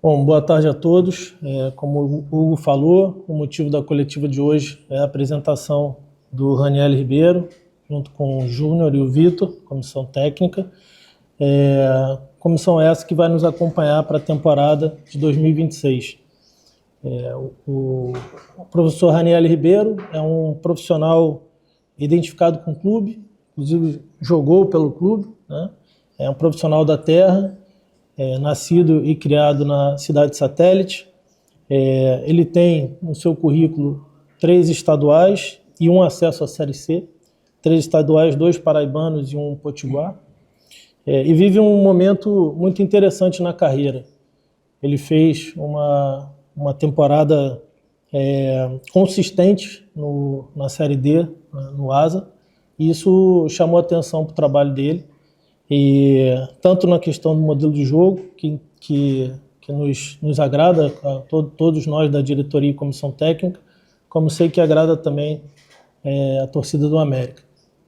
Bom, boa tarde a todos. Como o Hugo falou, o motivo da coletiva de hoje é a apresentação do Raniel Ribeiro, junto com o Júnior e o Vitor, comissão técnica. Comissão essa que vai nos acompanhar para a temporada de 2026. O professor Raniel Ribeiro é um profissional identificado com o clube, inclusive jogou pelo clube, né? É um profissional da terra, nascido e criado na cidade satélite. Ele tem no seu currículo 3 estaduais e um acesso à Série C, 3 estaduais, 2 paraibanos e 1 potiguar. E vive um momento muito interessante na carreira. Ele fez uma temporada consistente na Série D, no ASA, e isso chamou a atenção para o trabalho dele. E tanto na questão do modelo de jogo, que nos agrada a todos nós da diretoria e comissão técnica, como sei que agrada também a torcida do América.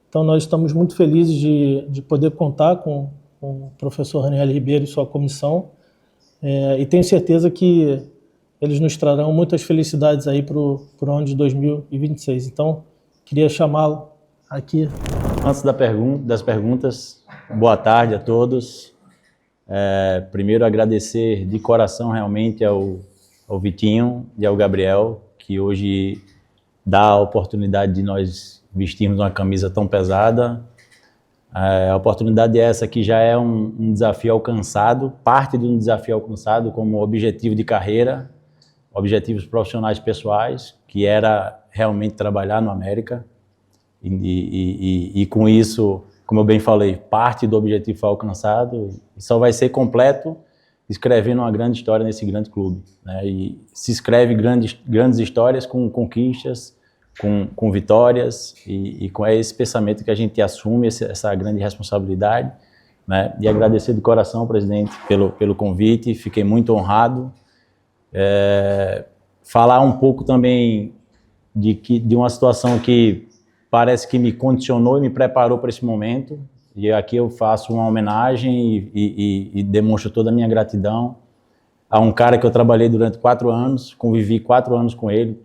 Então nós estamos muito felizes de poder contar com o professor Raniel Ribeiro e sua comissão, e tenho certeza que eles nos trarão muitas felicidades aí para o ano de 2026. Então, queria chamá-lo aqui. Antes das perguntas, boa tarde a todos. Primeiro, agradecer de coração realmente ao Vitinho e ao Gabriel, que hoje dá a oportunidade de nós vestirmos uma camisa tão pesada. A oportunidade é essa que já é um desafio alcançado, parte de um desafio alcançado como objetivo de carreira, objetivos profissionais pessoais, que era realmente trabalhar no América. E com isso, como eu bem falei, parte do objetivo foi alcançado e só vai ser completo escrevendo uma grande história nesse grande clube, né? E se escreve grandes histórias com conquistas, com vitórias e com esse pensamento que a gente assume essa grande responsabilidade, né? E agradecer de coração, presidente, pelo convite, fiquei muito honrado. Falar um pouco também de uma situação que parece que me condicionou e me preparou para esse momento, e aqui eu faço uma homenagem e demonstro toda a minha gratidão a um cara que eu trabalhei durante 4 anos, convivi 4 anos com ele,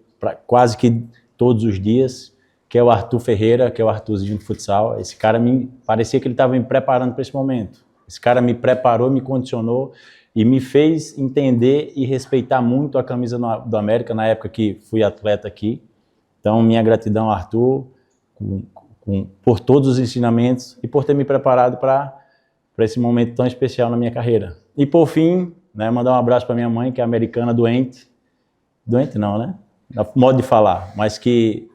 quase que todos os dias, que é o Arthur Ferreira, que é o Arthurzinho do futsal. Esse cara parecia que ele estava me preparando para esse momento. Esse cara me preparou, me condicionou e me fez entender e respeitar muito a camisa do América na época que fui atleta aqui. Então, minha gratidão, Arthur, por todos os ensinamentos e por ter me preparado para esse momento tão especial na minha carreira. E por fim, né, mandar um abraço para minha mãe, que é americana, doente não, né? Modo de falar, mas que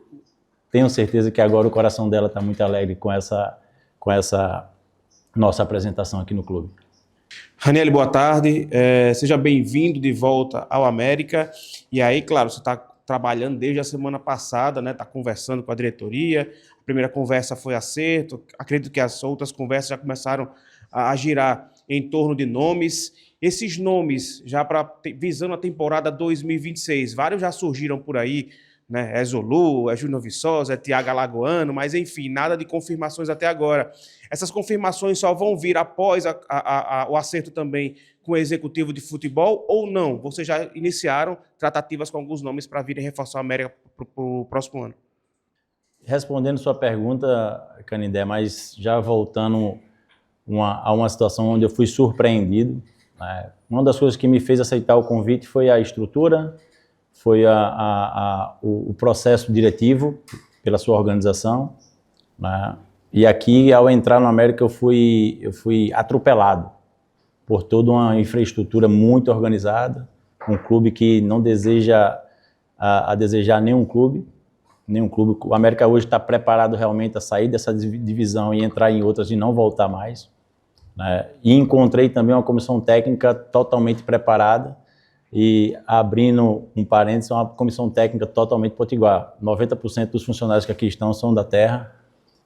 tenho certeza que agora o coração dela está muito alegre com essa nossa apresentação aqui no clube. Raniel, boa tarde, seja bem-vindo de volta ao América. E aí, claro, você está trabalhando desde a semana passada, né? Está conversando com a diretoria. A primeira conversa foi acerto. Acredito que as outras conversas já começaram a girar em torno de nomes. Esses nomes, já visando a temporada 2026, vários já surgiram por aí, né? É Zolu, é Júnior Viçosa, é Thiago Alagoano, mas enfim, nada de confirmações até agora. Essas confirmações só vão vir após o acerto também com o executivo de futebol ou não? Vocês já iniciaram tratativas com alguns nomes para virem reforçar a América para o próximo ano? Respondendo sua pergunta, Canindé, mas já voltando a uma situação onde eu fui surpreendido, né? Uma das coisas que me fez aceitar o convite foi a estrutura, foi o processo diretivo pela sua organização, né? E aqui, ao entrar no América, eu fui atropelado por toda uma infraestrutura muito organizada, um clube que não deseja desejar nenhum clube. O América hoje está preparado realmente a sair dessa divisão e entrar em outras e não voltar mais, né? E encontrei também uma comissão técnica totalmente preparada e, abrindo um parênteses, uma comissão técnica totalmente potiguar. 90% dos funcionários que aqui estão são da terra.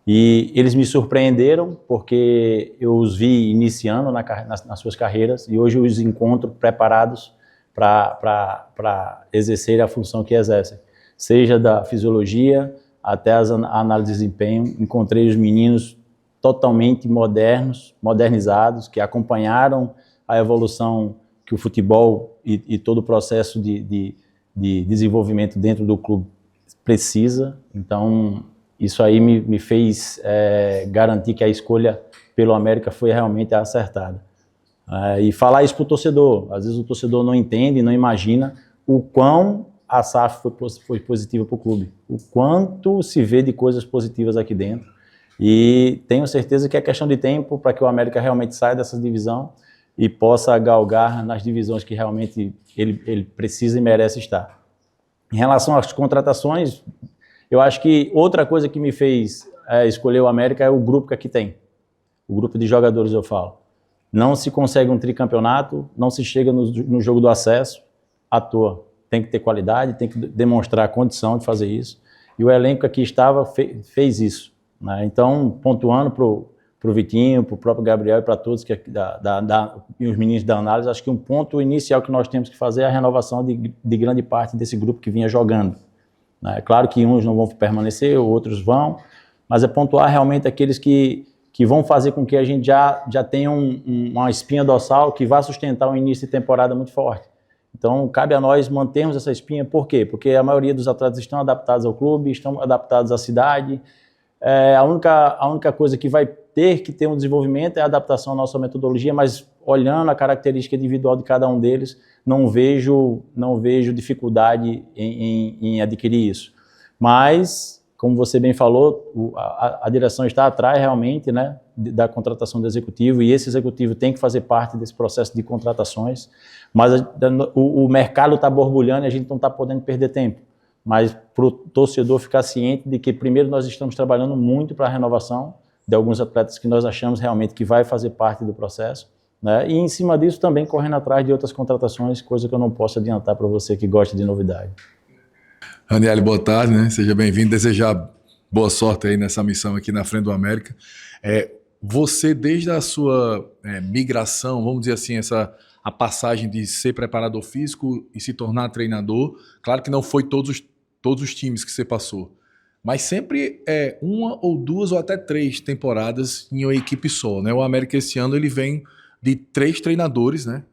E eles me surpreenderam porque eu os vi iniciando nas suas carreiras e hoje eu os encontro preparados para exercer a função que exercem. Seja da fisiologia até as análises de desempenho, encontrei os meninos totalmente modernizados, que acompanharam a evolução que o futebol e todo o processo de desenvolvimento dentro do clube precisa. Então, isso aí me fez garantir que a escolha pelo América foi realmente acertada. E falar isso para o torcedor. Às vezes o torcedor não entende, não imagina o quão a SAF foi positiva para o clube, o quanto se vê de coisas positivas aqui dentro. E tenho certeza que é questão de tempo para que o América realmente saia dessa divisão e possa galgar nas divisões que realmente ele precisa e merece estar. Em relação às contratações, eu acho que outra coisa que me fez escolher o América é o grupo que aqui tem. O grupo de jogadores, eu falo. Não se consegue um tricampeonato, não se chega no jogo do acesso à toa. Tem que ter qualidade, tem que demonstrar a condição de fazer isso. E o elenco que aqui estava fez isso, né? Então, pontuando para o Vitinho, para o próprio Gabriel e para todos e os meninos da análise, acho que um ponto inicial que nós temos que fazer é a renovação de grande parte desse grupo que vinha jogando. É claro que uns não vão permanecer, outros vão, mas é pontuar realmente aqueles que vão fazer com que a gente já tenha uma espinha dorsal que vá sustentar um início de temporada muito forte. Então, cabe a nós mantermos essa espinha. Por quê? Porque a maioria dos atletas estão adaptados ao clube, estão adaptados à cidade. A única coisa que vai ter que ter um desenvolvimento é a adaptação à nossa metodologia, mas olhando a característica individual de cada um deles, não vejo dificuldade em adquirir isso. Mas, como você bem falou, a direção está atrás realmente, né, da contratação do executivo, e esse executivo tem que fazer parte desse processo de contratações, mas o mercado está borbulhando e a gente não está podendo perder tempo. Mas para o torcedor ficar ciente de que primeiro nós estamos trabalhando muito para a renovação de alguns atletas que nós achamos realmente que vai fazer parte do processo, né? E em cima disso também correndo atrás de outras contratações, coisa que eu não posso adiantar para você que gosta de novidade. Ranieri, boa tarde, né? Seja bem-vindo, desejar boa sorte aí nessa missão aqui na frente do América. Você, desde a sua migração, vamos dizer assim, a passagem de ser preparador físico e se tornar treinador, claro que não foi todos os times que você passou, mas sempre uma ou duas ou até 3 temporadas em uma equipe só, né? O América esse ano ele vem de 3 treinadores, né?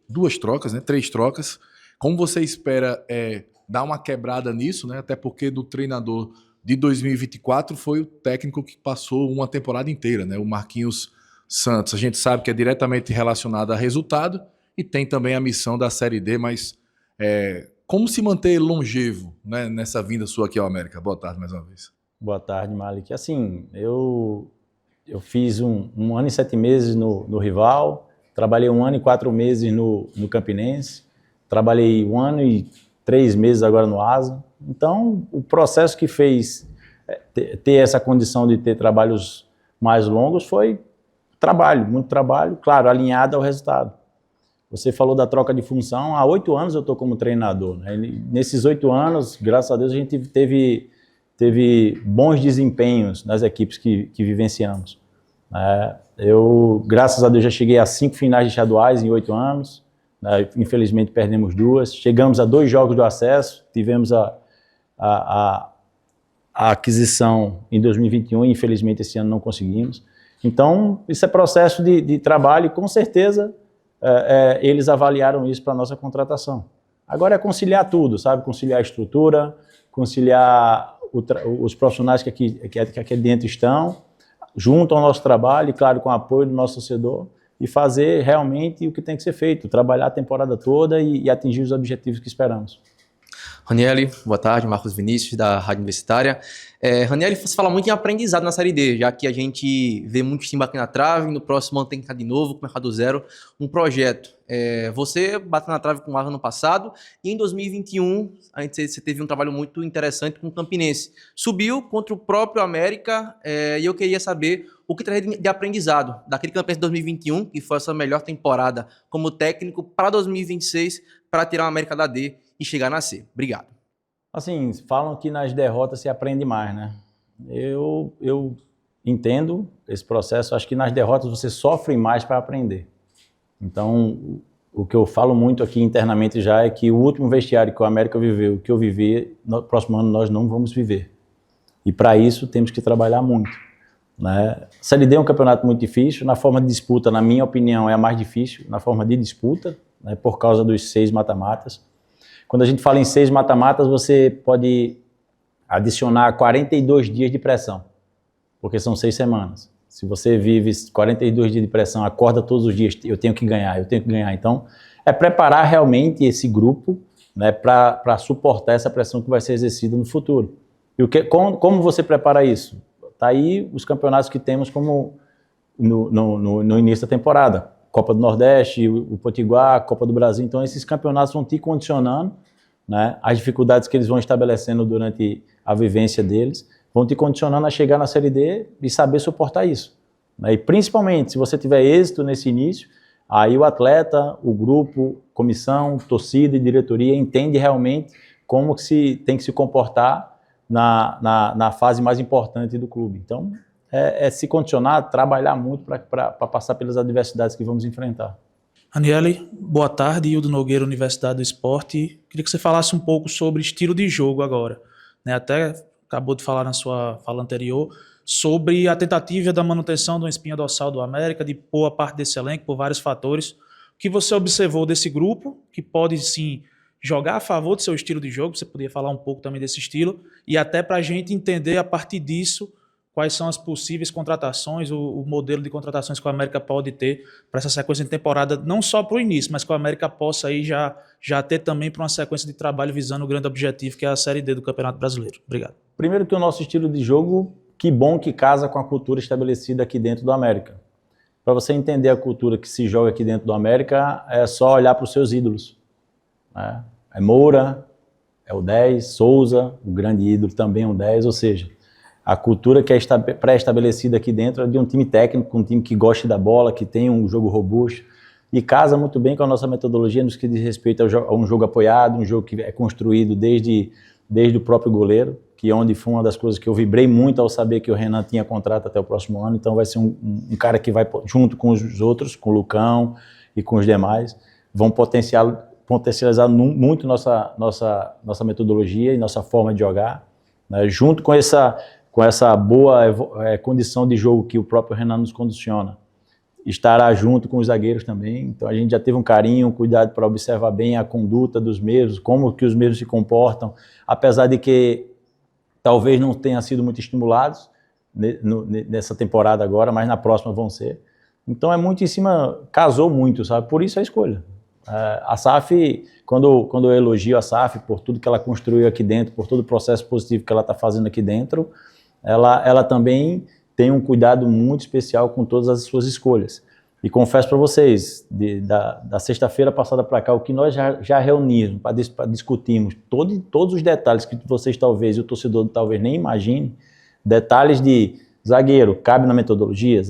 2 trocas, né? 3 trocas. Como você espera dar uma quebrada nisso, né? Até porque do treinador de 2024 foi o técnico que passou uma temporada inteira, né? O Marquinhos Santos. A gente sabe que é diretamente relacionado a resultado e tem também a missão da Série D, mas como se manter longevo, né, nessa vinda sua aqui ao América? Boa tarde mais uma vez. Boa tarde, Malik. Assim, eu fiz um ano e 7 meses no Rival, trabalhei 1 ano e 4 meses no Campinense, trabalhei 1 ano e 3 meses agora no Asa. Então, o processo que fez ter essa condição de ter trabalhos mais longos foi muito trabalho, claro, alinhado ao resultado. Você falou da troca de função, há 8 anos eu estou como treinador, né? Nesses 8 anos, graças a Deus, a gente teve bons desempenhos nas equipes que vivenciamos. Eu, graças a Deus, já cheguei a 5 finais de estaduais em 8 anos, né? Infelizmente perdemos 2, chegamos a 2 jogos do acesso, tivemos a aquisição em 2021 e infelizmente esse ano não conseguimos. Então, isso é processo de trabalho e com certeza eles avaliaram isso para a nossa contratação. Agora é conciliar tudo, sabe? Conciliar a estrutura, conciliar os profissionais que aqui dentro estão, junto ao nosso trabalho e, claro, com o apoio do nosso torcedor, e fazer realmente o que tem que ser feito, trabalhar a temporada toda e atingir os objetivos que esperamos. Ranieri, boa tarde, Marcos Vinícius, da Rádio Universitária. Ranieri, você fala muito em aprendizado na Série D, já que a gente vê muitos times aqui na trave, no próximo ano tem que estar de novo, começar do zero, um projeto. Você bateu na trave com o Asa no passado, e em 2021 você teve um trabalho muito interessante com o Campinense. Subiu contra o próprio América, e eu queria saber o que traz de aprendizado daquele Campinense de 2021, que foi a sua melhor temporada como técnico, para 2026, para tirar o América da D e chegar na C. Obrigado. Assim, falam que nas derrotas se aprende mais, né? Eu entendo esse processo, acho que nas derrotas você sofre mais para aprender. Então, o que eu falo muito aqui internamente já é que o último vestiário que o América viveu, o que eu vivi, no próximo ano nós não vamos viver. E para isso temos que trabalhar muito. né? Série D é um campeonato muito difícil, na forma de disputa, na minha opinião, é a mais difícil, na forma de disputa, né, por causa dos 6 mata-matas. Quando a gente fala em 6 mata-matas, você pode adicionar 42 dias de pressão, porque são 6 semanas. Se você vive 42 dias de pressão, acorda todos os dias, eu tenho que ganhar. Então, é preparar realmente esse grupo, né, para suportar essa pressão que vai ser exercida no futuro. E como você prepara isso? Está aí os campeonatos que temos como no início da temporada. Copa do Nordeste, o Potiguar, Copa do Brasil. Então, esses campeonatos vão te condicionando, né, as dificuldades que eles vão estabelecendo durante a vivência deles, vão te condicionando a chegar na Série D e saber suportar isso, né? E principalmente, se você tiver êxito nesse início, aí o atleta, o grupo, comissão, torcida e diretoria entende realmente como que tem que se comportar na fase mais importante do clube. Então, é se condicionar, trabalhar muito para passar pelas adversidades que vamos enfrentar. Ranielli, boa tarde. Hildo Nogueira, Universidade do Esporte. Queria que você falasse um pouco sobre estilo de jogo agora, né? Até acabou de falar na sua fala anterior sobre a tentativa da manutenção de uma espinha dorsal do América, de boa parte desse elenco, por vários fatores. O que você observou desse grupo, que pode sim jogar a favor do seu estilo de jogo, você poderia falar um pouco também desse estilo, e até para a gente entender a partir disso quais são as possíveis contratações, o modelo de contratações que o América pode ter para essa sequência de temporada, não só para o início, mas que o América possa aí já ter também para uma sequência de trabalho visando o grande objetivo, que é a Série D do Campeonato Brasileiro. Obrigado. Primeiro que o nosso estilo de jogo, que bom que casa com a cultura estabelecida aqui dentro do América. Para você entender a cultura que se joga aqui dentro do América, é só olhar para os seus ídolos, né? É Moura, é o 10, Souza, o grande ídolo também é um 10, ou seja, a cultura que é pré-estabelecida aqui dentro é de um time técnico, um time que goste da bola, que tem um jogo robusto, e casa muito bem com a nossa metodologia no que diz respeito a um jogo apoiado, um jogo que é construído desde o próprio goleiro, que onde foi uma das coisas que eu vibrei muito ao saber que o Renan tinha contrato até o próximo ano, então vai ser um cara que vai, junto com os outros, com o Lucão e com os demais, vão potencializar muito nossa metodologia e nossa forma de jogar, né? Junto com essa boa condição de jogo que o próprio Renan nos condiciona. Estará junto com os zagueiros também, então a gente já teve um carinho, um cuidado para observar bem a conduta dos mesmos, como que os mesmos se comportam, apesar de que talvez não tenham sido muito estimulados nessa temporada agora, mas na próxima vão ser. Então é muito em cima, casou muito, sabe? Por isso a escolha. A SAF, quando eu elogio a SAF por tudo que ela construiu aqui dentro, por todo o processo positivo que ela está fazendo aqui dentro, ela também tem um cuidado muito especial com todas as suas escolhas. E confesso para vocês, da sexta-feira passada para cá, o que nós já reunimos para discutirmos, todos os detalhes que vocês talvez, e o torcedor talvez nem imagine, detalhes de zagueiro, cabe na metodologia,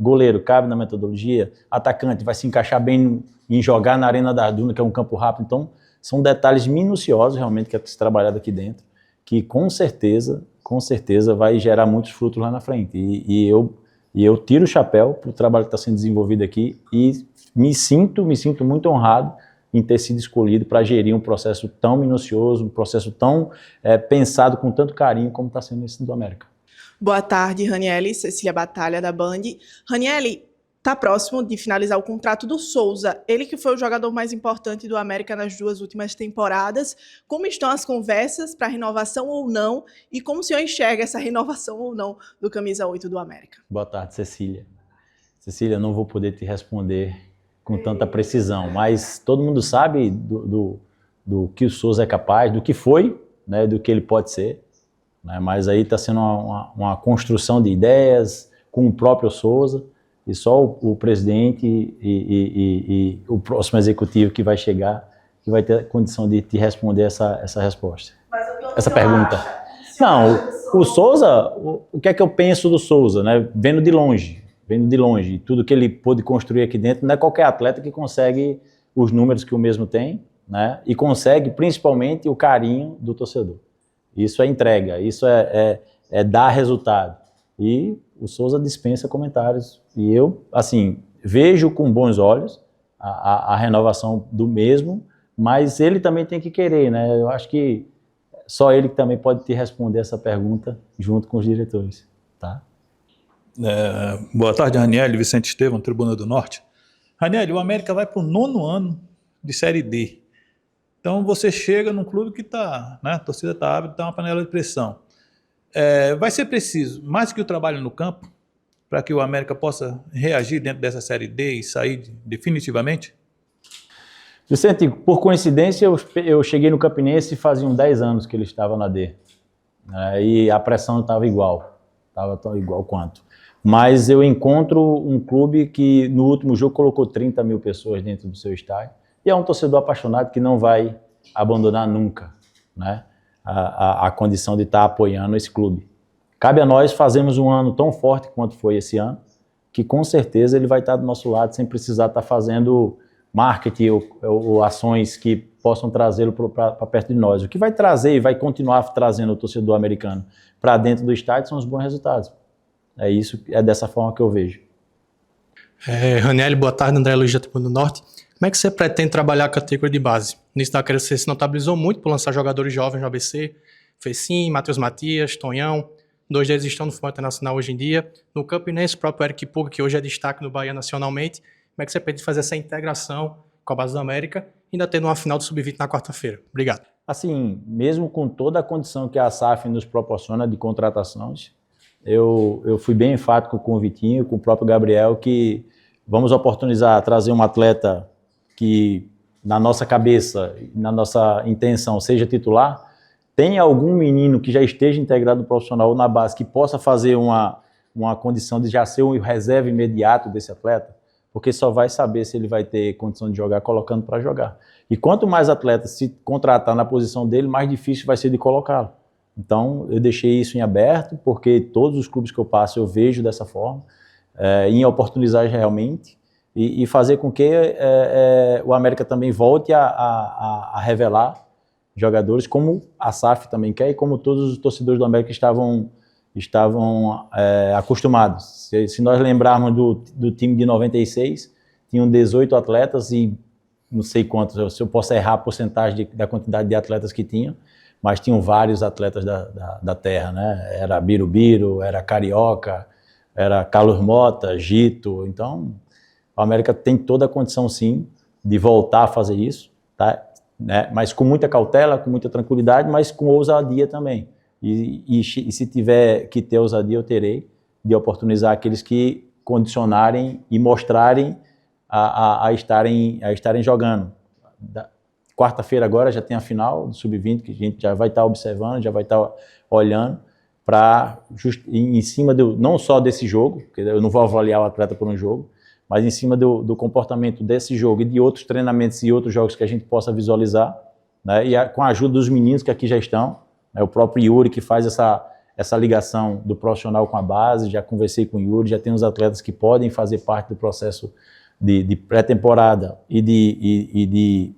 goleiro, cabe na metodologia, atacante, vai se encaixar bem em jogar na Arena da Arduna, que é um campo rápido. Então, são detalhes minuciosos realmente que é se trabalhado aqui dentro, que com certeza vai gerar muitos frutos lá na frente. E eu tiro o chapéu para o trabalho que está sendo desenvolvido aqui e me sinto muito honrado em ter sido escolhido para gerir um processo tão minucioso, um processo tão pensado com tanto carinho como está sendo esse do América. Boa tarde, Ranielli. Cecília Batalha, da Band. Ranielli, está próximo de finalizar o contrato do Souza. Ele que foi o jogador mais importante do América nas 2 últimas temporadas. Como estão as conversas para renovação ou não? E como o senhor enxerga essa renovação ou não do camisa 8 do América? Boa tarde, Cecília. Cecília, não vou poder te responder com tanta precisão, mas todo mundo sabe do que o Souza é capaz, do que foi, né, do que ele pode ser, né, mas aí está sendo uma construção de ideias com o próprio Souza, e só o presidente e o próximo executivo que vai chegar, que vai ter a condição de te responder essa resposta, essa pergunta. Não, o Souza, o que é que eu penso do Souza, né? Vendo de longe, tudo que ele pôde construir aqui dentro, não é qualquer atleta que consegue os números que o mesmo tem, né? E consegue principalmente o carinho do torcedor. Isso é entrega, isso é dar resultado. E o Souza dispensa comentários. E eu, assim, vejo com bons olhos a renovação do mesmo, mas ele também tem que querer, né? Eu acho que só ele que também pode te responder essa pergunta junto com os diretores, tá? Boa tarde, Raniel, Vicente Estevam, Tribuna do Norte. Raniel, o América vai para o 9º ano de Série D. Então você chega num clube que está, né, a torcida está ávida, está uma panela de pressão. Vai ser preciso mais que o trabalho no campo para que o América possa reagir dentro dessa Série D e sair definitivamente? Vicente, por coincidência, eu cheguei no Campinense e faziam 10 anos que ele estava na D. E a pressão estava igual, estava tão igual quanto. Mas eu encontro um clube que no último jogo colocou 30 mil pessoas dentro do seu estádio e é um torcedor apaixonado que não vai abandonar nunca, né, a condição de estar apoiando esse clube. Cabe a nós fazermos um ano tão forte quanto foi esse ano, que com certeza ele vai estar do nosso lado sem precisar estar fazendo marketing ou ações que possam trazê-lo para perto de nós. O que vai trazer e vai continuar trazendo o torcedor americano para dentro do estádio são os bons resultados. É dessa forma que eu vejo. Raniel, boa tarde, André Luiz da Tribuna do Norte. Como é que você pretende trabalhar a categoria de base? Nisso da Crescer você se notabilizou muito por lançar jogadores jovens no ABC, Fecim, Matheus Matias, Tonhão, 2 deles estão no futebol internacional hoje em dia. No Campinense, o próprio Eric Puga, que hoje é destaque no Bahia nacionalmente. Como é que você pretende fazer essa integração com a base do América, ainda tendo uma final do Sub-20 na quarta-feira? Obrigado. Assim, mesmo com toda a condição que a SAF nos proporciona de contratações, eu fui bem enfático com o Vitinho, com o próprio Gabriel, que vamos oportunizar, trazer um atleta que na nossa cabeça, na nossa intenção, seja titular. Tem algum menino que já esteja integrado no profissional ou na base que possa fazer uma condição de já ser um reserva imediato desse atleta? Porque só vai saber se ele vai ter condição de jogar colocando para jogar. E quanto mais atletas se contratar na posição dele, mais difícil vai ser de colocá-lo. Então, eu deixei isso em aberto, porque todos os clubes que eu passo eu vejo dessa forma, em oportunizar realmente, e fazer com que o América também volte a revelar jogadores, como a SAF também quer, e como todos os torcedores do América estavam acostumados. Se nós lembrarmos do time de 96, tinham 18 atletas e não sei quantos, se eu posso errar a porcentagem da quantidade de atletas que tinham, mas tinham vários atletas da terra, né? Era Birubiru, era Carioca, era Carlos Mota, Gito. Então, o América tem toda a condição, sim, de voltar a fazer isso, tá? Né? Mas com muita cautela, com muita tranquilidade, mas com ousadia também. E se tiver que ter ousadia, eu terei, de oportunizar aqueles que condicionarem e mostrarem a estarem jogando. Quarta-feira agora já tem a final do Sub-20, que a gente já vai estar observando, já vai estar olhando, para em cima não só desse jogo, porque eu não vou avaliar o atleta por um jogo, mas em cima do comportamento desse jogo e de outros treinamentos e outros jogos que a gente possa visualizar, né, e com a ajuda dos meninos que aqui já estão, né, o próprio Yuri que faz essa ligação do profissional com a base, já conversei com o Yuri, já tem os atletas que podem fazer parte do processo de pré-temporada e de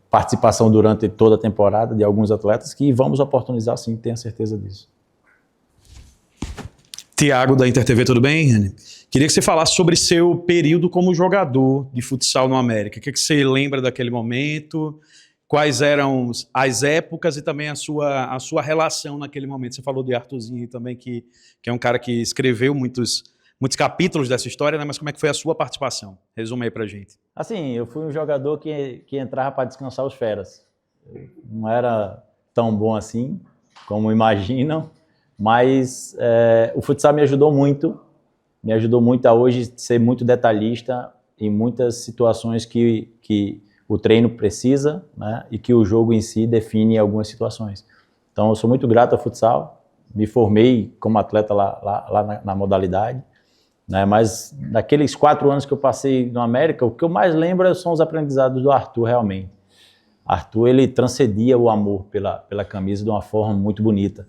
participação durante toda a temporada de alguns atletas que vamos oportunizar sim, tenho certeza disso. Tiago da InterTV, tudo bem, Rani? Queria que você falasse sobre seu período como jogador de futsal no América. O que você lembra daquele momento? Quais eram as épocas e também a sua relação naquele momento? Você falou de Arthurzinho também, que é um cara que escreveu muitos capítulos dessa história, né? Mas como é que foi a sua participação? Resume aí pra gente. Assim, eu fui um jogador que entrava para descansar os feras. Eu não era tão bom assim, como imaginam, mas o futsal me ajudou muito a hoje ser muito detalhista em muitas situações que o treino precisa, né? E que o jogo em si define algumas situações. Então, eu sou muito grato ao futsal, me formei como atleta lá na modalidade, né? Mas naqueles 4 anos que eu passei no América, o que eu mais lembro são os aprendizados do Arthur, realmente. Arthur, ele transcendia o amor pela camisa de uma forma muito bonita.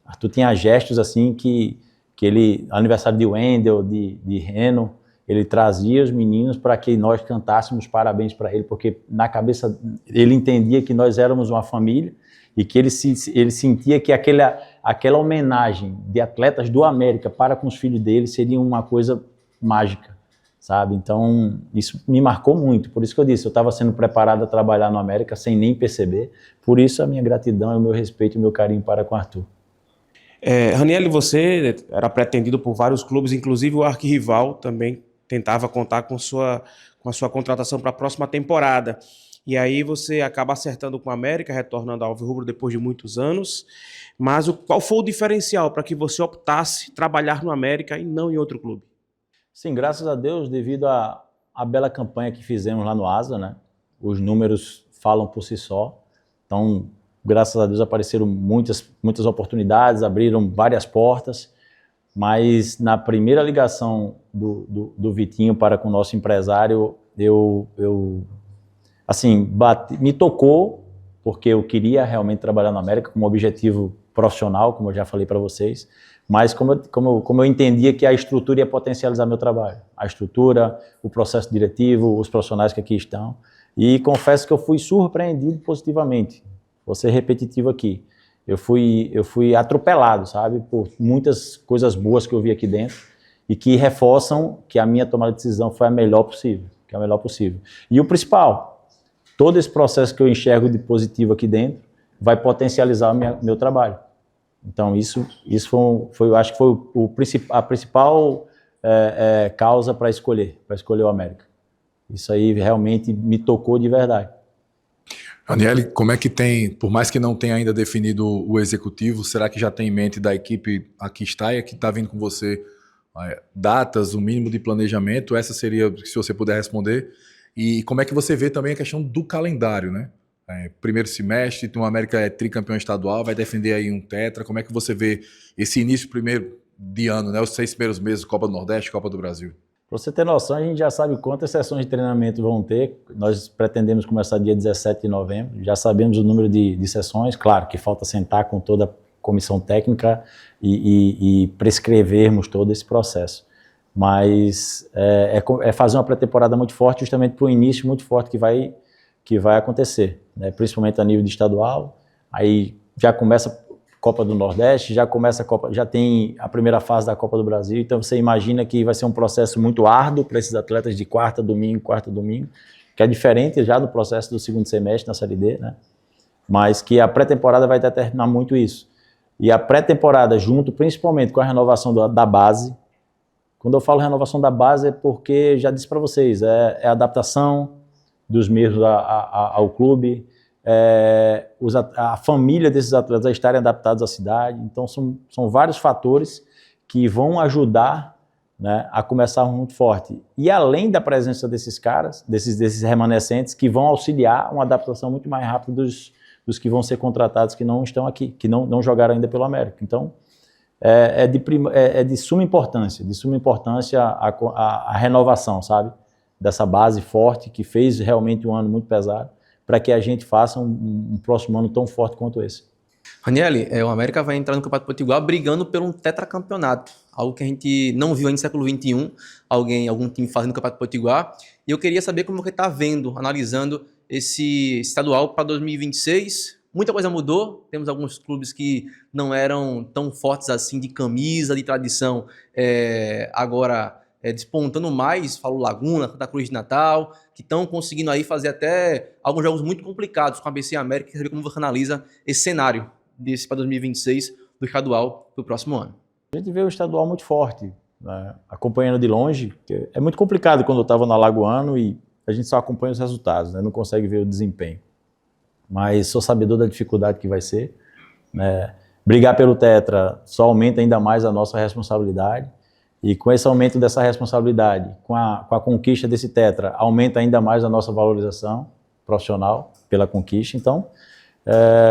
Arthur tinha gestos assim que ele, aniversário de Wendel, de Reno, ele trazia os meninos para que nós cantássemos parabéns para ele, porque na cabeça ele entendia que nós éramos uma família e que ele sentia que aquela homenagem de atletas do América para com os filhos dele seria uma coisa mágica, sabe? Então, isso me marcou muito. Por isso que eu disse, eu estava sendo preparado a trabalhar no América sem nem perceber. Por isso a minha gratidão, o meu respeito e o meu carinho para com o Arthur. Raniel, você era pretendido por vários clubes, inclusive o arquirrival também tentava contar com a sua contratação para a próxima temporada. E aí você acaba acertando com a América, retornando ao Alvirrubro depois de muitos anos. Mas qual foi o diferencial para que você optasse trabalhar no América e não em outro clube? Sim, graças a Deus, devido à bela campanha que fizemos lá no Asa, né? Os números falam por si só. Então, graças a Deus apareceram muitas oportunidades, abriram várias portas, mas na primeira ligação do Vitinho para com o nosso empresário, assim, me tocou, porque eu queria realmente trabalhar na América como objetivo profissional, como eu já falei para vocês, mas como eu entendia que a estrutura ia potencializar meu trabalho, a estrutura, o processo diretivo, os profissionais que aqui estão, e confesso que eu fui surpreendido positivamente. Vou ser repetitivo aqui. Eu fui atropelado, sabe, por muitas coisas boas que eu vi aqui dentro e que reforçam que a minha tomada de decisão foi a melhor possível, E o principal, todo esse processo que eu enxergo de positivo aqui dentro vai potencializar o meu trabalho. Então isso foi, eu acho que foi a principal causa para escolher o América. Isso aí realmente me tocou de verdade. Raniel, como é que tem, por mais que não tenha ainda definido o executivo, será que já tem em mente da equipe aqui está e aqui está vindo com você datas, o mínimo de planejamento? Essa seria, se você puder responder. E como é que você vê também a questão do calendário, né? Primeiro semestre, o América é tricampeão estadual, vai defender aí um tetra. Como é que você vê esse início primeiro de ano, né? Os 6 primeiros meses, Copa do Nordeste, Copa do Brasil? Para você ter noção, a gente já sabe quantas sessões de treinamento vão ter. Nós pretendemos começar dia 17 de novembro. Já sabemos o número de sessões. Claro que falta sentar com toda a comissão técnica e prescrevermos todo esse processo. Mas é fazer uma pré-temporada muito forte, justamente para o início muito forte que vai acontecer, né? Principalmente a nível de estadual. Aí já começa Copa do Nordeste, já tem a primeira fase da Copa do Brasil, então você imagina que vai ser um processo muito árduo para esses atletas de quarta, domingo, que é diferente já do processo do segundo semestre na Série D, né? Mas que a pré-temporada vai determinar muito isso. E a pré-temporada, junto principalmente com a renovação da base, quando eu falo renovação da base é porque, já disse para vocês, é a adaptação dos mesmos ao clube, a família desses atletas a estarem adaptados à cidade. Então são vários fatores que vão ajudar, né, a começar muito forte. E além da presença desses caras, desses remanescentes, que vão auxiliar uma adaptação muito mais rápida dos que vão ser contratados, que não estão aqui, que não jogaram ainda pelo América. Então é de suma importância a renovação, sabe, dessa base forte que fez realmente um ano muito pesado, para que a gente faça um próximo ano tão forte quanto esse. Raniel, o América vai entrar no Campeonato Potiguar brigando por um tetracampeonato, algo que a gente não viu ainda no século XXI, algum time fazendo o Campeonato Potiguar, e eu queria saber como você está vendo, analisando esse estadual para 2026. Muita coisa mudou, temos alguns clubes que não eram tão fortes assim de camisa, de tradição, agora despontando mais, falo Laguna, Santa Cruz de Natal, que estão conseguindo aí fazer até alguns jogos muito complicados com a ABC América. Quer saber como você analisa esse cenário desse para 2026 do estadual para o próximo ano? A gente vê o estadual muito forte, né? Acompanhando de longe, porque é muito complicado quando eu estava no Alagoano e a gente só acompanha os resultados, né? Não consegue ver o desempenho. Mas sou sabedor da dificuldade que vai ser, né? Brigar pelo tetra só aumenta ainda mais a nossa responsabilidade. E com esse aumento dessa responsabilidade, com a conquista desse tetra, aumenta ainda mais a nossa valorização profissional pela conquista. Então,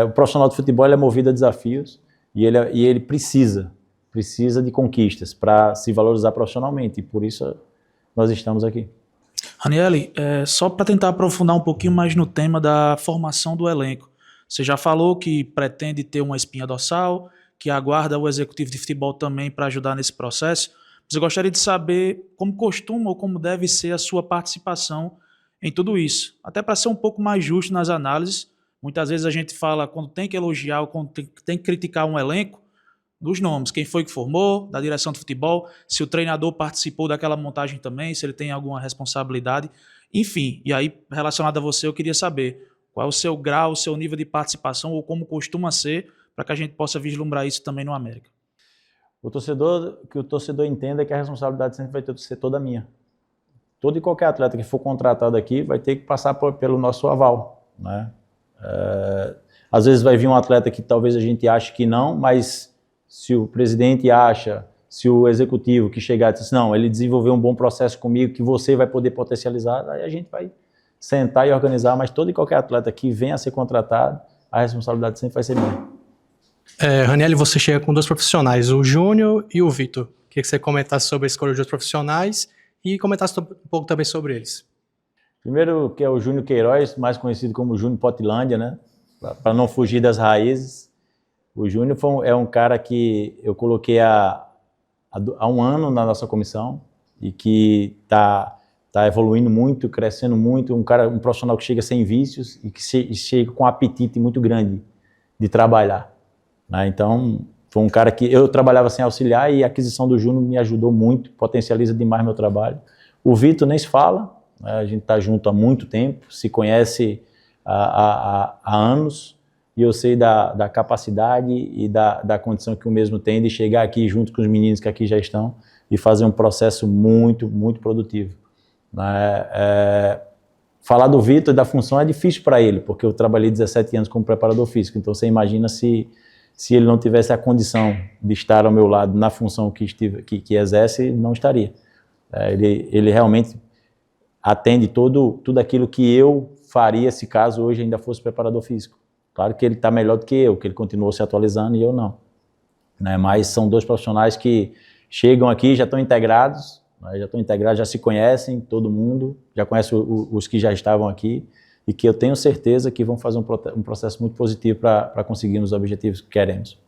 o profissional de futebol é movido a desafios e ele precisa de conquistas para se valorizar profissionalmente. E por isso nós estamos aqui. Raniel, só para tentar aprofundar um pouquinho mais no tema da formação do elenco. Você já falou que pretende ter uma espinha dorsal, que aguarda o executivo de futebol também para ajudar nesse processo. Mas eu gostaria de saber como costuma ou como deve ser a sua participação em tudo isso. Até para ser um pouco mais justo nas análises, muitas vezes a gente fala quando tem que elogiar ou quando tem que criticar um elenco, dos nomes, quem foi que formou, da direção de futebol, se o treinador participou daquela montagem também, se ele tem alguma responsabilidade, enfim. E aí, relacionado a você, eu queria saber qual é o seu grau, o seu nível de participação ou como costuma ser, para que a gente possa vislumbrar isso também no América. o torcedor entenda que a responsabilidade sempre vai ter que ser toda minha. Todo e qualquer atleta que for contratado aqui vai ter que passar pelo nosso aval, né? Às vezes vai vir um atleta que talvez a gente ache que não, mas se o presidente acha, se o executivo que chegar e diz assim, não, ele desenvolveu um bom processo comigo que você vai poder potencializar, aí a gente vai sentar e organizar, mas todo e qualquer atleta que venha a ser contratado, a responsabilidade sempre vai ser minha. Raniel, você chega com dois profissionais, o Júnior e o Vitor. Queria que você comentasse sobre a escolha dos dois profissionais e comentasse um pouco também sobre eles. Primeiro, que é o Júnior Queiroz, mais conhecido como Júnior Potilândia, né? Para não fugir das raízes. O Júnior é um cara que eu coloquei há um ano na nossa comissão e que está evoluindo muito, crescendo muito, um profissional que chega sem vícios e que chega com um apetite muito grande de trabalhar, né? Então, foi um cara que eu trabalhava sem auxiliar e a aquisição do Júnior me ajudou muito, potencializa demais meu trabalho. O Vitor nem se fala, né? A gente está junto há muito tempo, se conhece há anos, e eu sei da capacidade e da condição que o mesmo tem de chegar aqui junto com os meninos que aqui já estão e fazer um processo muito, muito produtivo. Falar do Vitor e da função é difícil para ele, porque eu trabalhei 17 anos como preparador físico, então você imagina se ele não tivesse a condição de estar ao meu lado na função que exerce, ele não estaria. Ele realmente atende tudo aquilo que eu faria se caso hoje ainda fosse preparador físico. Claro que ele está melhor do que eu, que ele continuou se atualizando e eu não, né? Mas são dois profissionais que chegam aqui, já estão integrados, né? Já se conhecem, todo mundo, já conhece os que já estavam aqui e que eu tenho certeza que vão fazer um processo muito positivo para conseguirmos os objetivos que queremos.